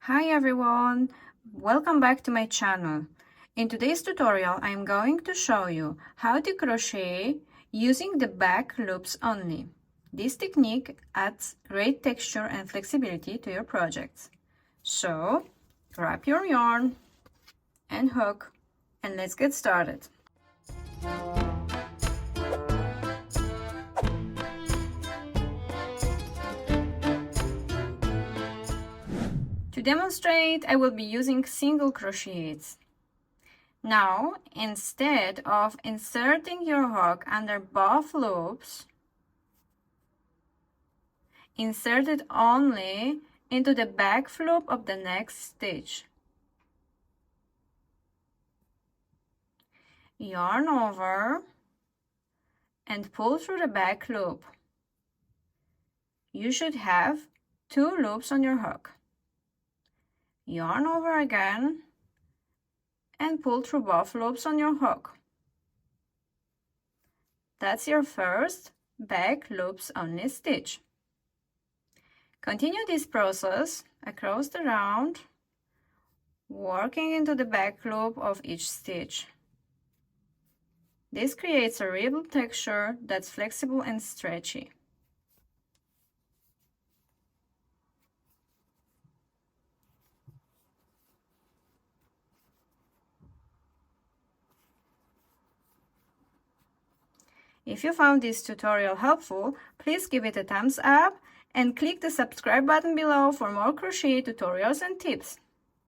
Hi everyone, welcome back to my channel. In today's tutorial, I am going to show you how to crochet using the back loops only. This technique adds great texture and flexibility to your projects. So, grab your yarn and hook and let's get started. To demonstrate, I will be using single crochets. Now, instead of inserting your hook under both loops, insert it only into the back loop of the next stitch. Yarn over and pull through the back loop. You should have 2 loops on your hook. Yarn over again and pull through both loops on your hook. That's your first back loops only stitch. Continue this process across the round, working into the back loop of each stitch. This creates a real texture that's flexible and stretchy. If you found this tutorial helpful, please give it a thumbs up and click the subscribe button below for more crochet tutorials and tips.